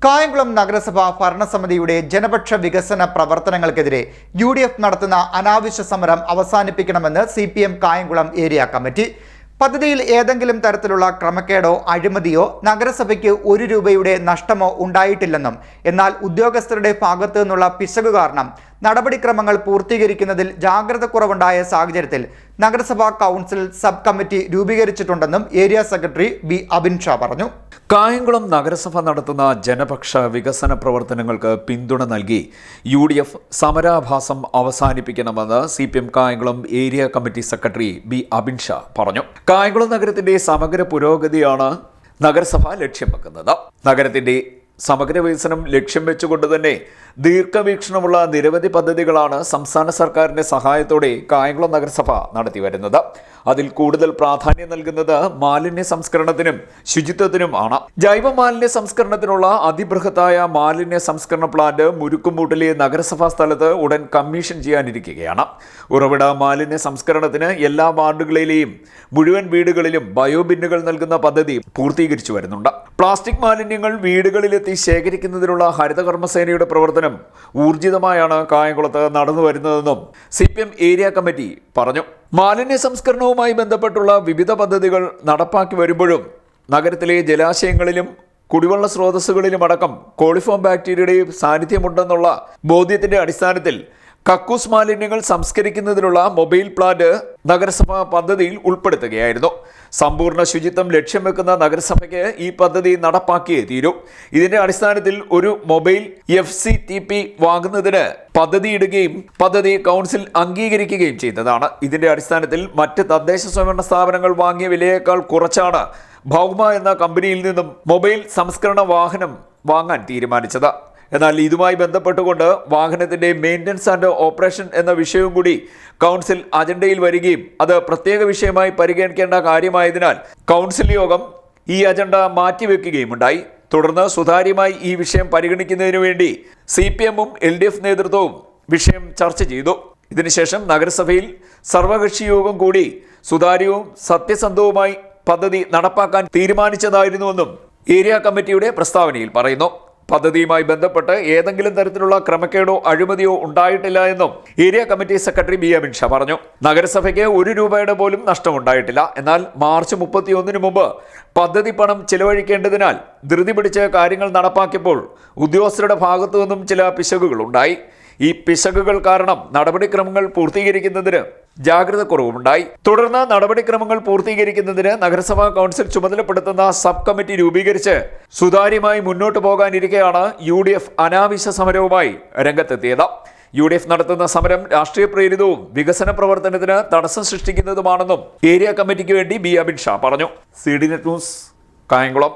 കായംകുളം നഗരസഭ ഭരണസമിതിയുടെ ജനപക്ഷ വികസന പ്രവർത്തനങ്ങൾക്കെതിരെ UDF നടത്തുന്ന അനാവശ്യ സമരം അവസാനിപ്പിക്കണമെന്ന് CPM കായംകുളം ഏരിയ കമ്മിറ്റി. പദ്ധതിയിൽ ഏതെങ്കിലും തരത്തിലുള്ള ക്രമക്കേടോ അഴിമതിയോ നഗരസഭയ്ക്ക് ₹1 നഷ്ടമോ ഉണ്ടായിട്ടില്ലെന്നും എന്നാൽ ഉദ്യോഗസ്ഥരുടെ ഭാഗത്തു നിന്നുള്ള പിശക് കാരണം നടപടിക്രമങ്ങൾ പൂർത്തീകരിക്കുന്നതിൽ ജാഗ്രത കുറവുണ്ടായ സാഹചര്യത്തിൽ നഗരസഭാ കൗൺസിൽ സബ് കമ്മിറ്റി രൂപീകരിച്ചിട്ടുണ്ടെന്നും area secretary B Abin Shah പറഞ്ഞു. കായംകുളം നഗരസഭ നടത്തുന്ന ജനപക്ഷ വികസന പ്രവർത്തനങ്ങൾക്ക് പിന്തുണ നൽകി UDF സമരാഭാസം അവസാനിപ്പിക്കണമെന്ന് CPM Kayamkulam area committee secretary B Abin Shah പറഞ്ഞു. കായംകുളം നഗരത്തിന്റെ സമഗ്ര പുരോഗതിയാണ് നഗരസഭ ലക്ഷ്യം വെക്കുന്നത്. നഗരത്തിന്റെ സമഗ്ര വികസനം ലക്ഷ്യം വെച്ചുകൊണ്ട് തന്നെ ദീർഘവീക്ഷണമുള്ള നിരവധി പദ്ധതികളാണ് സംസ്ഥാന സർക്കാരിന്റെ സഹായത്തോടെ കായംകുളം നഗരസഭ നടത്തി വരുന്നത്. അതിൽ കൂടുതൽ പ്രാധാന്യം നൽകുന്നത് മാലിന്യ സംസ്കരണത്തിനും ശുചിത്വത്തിനും ആണ്. ജൈവ മാലിന്യ സംസ്കരണത്തിനുള്ള അതിബൃഹത്തായ മാലിന്യ സംസ്കരണ പ്ലാന്റ് മുരുക്കുംമൂട്ടിലെ നഗരസഭാ സ്ഥലത്ത് ഉടൻ കമ്മീഷൻ ചെയ്യാനിരിക്കുകയാണ്. ഉറവിട മാലിന്യ സംസ്കരണത്തിന് എല്ലാ വാർഡുകളിലെയും മുഴുവൻ വീടുകളിലും ബയോബിന്നുകൾ നൽകുന്ന പദ്ധതി പൂർത്തീകരിച്ചു വരുന്നുണ്ട്. പ്ലാസ്റ്റിക് മാലിന്യങ്ങൾ വീടുകളിലെത്തി ശേഖരിക്കുന്നതിനുള്ള ഹരിതകർമ്മസേനയുടെ പ്രവർത്തനം ഊർജിതമായാണ് കായംകുളത്ത് നടന്നു വരുന്നതെന്നും CPM ഏരിയ കമ്മിറ്റി പറഞ്ഞു. മാലിന്യ സംസ്കരണവുമായി ബന്ധപ്പെട്ടുള്ള വിവിധ പദ്ധതികൾ നടപ്പാക്കി വരുമ്പോഴും നഗരത്തിലെ ജലാശയങ്ങളിലും കുടിവെള്ള സ്രോതസ്സുകളിലുമടക്കം കോളിഫോം ബാക്ടീരിയയുടെ സാന്നിധ്യമുണ്ടെന്നുള്ള ബോധ്യത്തിന്റെ അടിസ്ഥാനത്തിൽ കക്കൂസ് മാലിന്യങ്ങൾ സംസ്കരിക്കുന്നതിനുള്ള മൊബൈൽ പ്ലാന്റ് നഗരസഭ പദ്ധതിയിൽ ഉൾപ്പെടുത്തുകയായിരുന്നു. സമ്പൂർണ്ണ ശുചിത്വം ലക്ഷ്യം വെക്കുന്ന നഗരസഭയ്ക്ക് ഈ പദ്ധതി നടപ്പാക്കിയേ തീരൂ. ഇതിന്റെ അടിസ്ഥാനത്തിൽ ഒരു മൊബൈൽ FCTP വാങ്ങുന്നതിന് പദ്ധതിയിടുകയും പദ്ധതി കൗൺസിൽ അംഗീകരിക്കുകയും ചെയ്തതാണ്. ഇതിന്റെ അടിസ്ഥാനത്തിൽ മറ്റ് തദ്ദേശ സ്വയംഭരണ സ്ഥാപനങ്ങൾ വാങ്ങിയ വിലയേക്കാൾ കുറച്ചാണ് ഭൗമ എന്ന കമ്പനിയിൽ നിന്നും മൊബൈൽ സംസ്കരണ വാഹനം വാങ്ങാൻ തീരുമാനിച്ചത്. എന്നാൽ ഇതുമായി ബന്ധപ്പെട്ടുകൊണ്ട് വാഹനത്തിന്റെ മെയിൻ്റനൻസ് ആൻഡ് ഓപ്പറേഷൻ എന്ന വിഷയവും കൂടി കൗൺസിൽ അജണ്ടയിൽ വരികയും അത് പ്രത്യേക വിഷയമായി പരിഗണിക്കേണ്ട കാര്യമായതിനാൽ കൗൺസിൽ യോഗം ഈ അജണ്ട മാറ്റിവെക്കുകയും ഉണ്ടായി. തുടർന്ന് സുതാര്യമായി ഈ വിഷയം പരിഗണിക്കുന്നതിനു വേണ്ടി CPM-ഉം LDF നേതൃത്വവും വിഷയം ചർച്ച ചെയ്തു. ഇതിനുശേഷം നഗരസഭയിൽ സർവകക്ഷി യോഗം കൂടി സുതാര്യവും സത്യസന്ധവുമായി പദ്ധതി നടപ്പാക്കാൻ തീരുമാനിച്ചതായിരുന്നുവെന്നും ഏരിയ കമ്മിറ്റിയുടെ പ്രസ്താവനയിൽ പറയുന്നു. പദ്ധതിയുമായി ബന്ധപ്പെട്ട് ഏതെങ്കിലും തരത്തിലുള്ള ക്രമക്കേടോ അഴിമതിയോ ഉണ്ടായിട്ടില്ല എന്നും area committee secretary B Abin Shah പറഞ്ഞു. നഗരസഭയ്ക്ക് ₹1 പോലും നഷ്ടമുണ്ടായിട്ടില്ല. എന്നാൽ മാർച്ച് 31 മുമ്പ് പദ്ധതി പണം ചെലവഴിക്കേണ്ടതിനാൽ ധൃതി പിടിച്ച് കാര്യങ്ങൾ നടപ്പാക്കിയപ്പോൾ ഉദ്യോഗസ്ഥരുടെ ഭാഗത്തു നിന്നും ചില പിശകുകൾ ഉണ്ടായി. ഈ പിശകുകൾ കാരണം നടപടിക്രമങ്ങൾ പൂർത്തീകരിക്കുന്നതിന് ജാഗ്രത കുറവുണ്ടായി. തുടർന്ന് നടപടിക്രമങ്ങൾ പൂർത്തീകരിക്കുന്നതിന് നഗരസഭാ കൗൺസിൽ ചുമതലപ്പെടുത്തുന്ന സബ് കമ്മിറ്റി രൂപീകരിച്ച് സുതാര്യമായി മുന്നോട്ട് പോകാനിരിക്കെയാണ് UDF അനാവശ്യ സമരവുമായി രംഗത്തെത്തിയത്. UDF നടത്തുന്ന സമരം രാഷ്ട്രീയ പ്രേരിതവും വികസന പ്രവർത്തനത്തിന് തടസ്സം സൃഷ്ടിക്കുന്നതുമാണെന്നും ഏരിയ കമ്മിറ്റിക്ക് വേണ്ടി ബി അബിൻ ഷാ പറഞ്ഞു. CDNet news, Kayamkulam.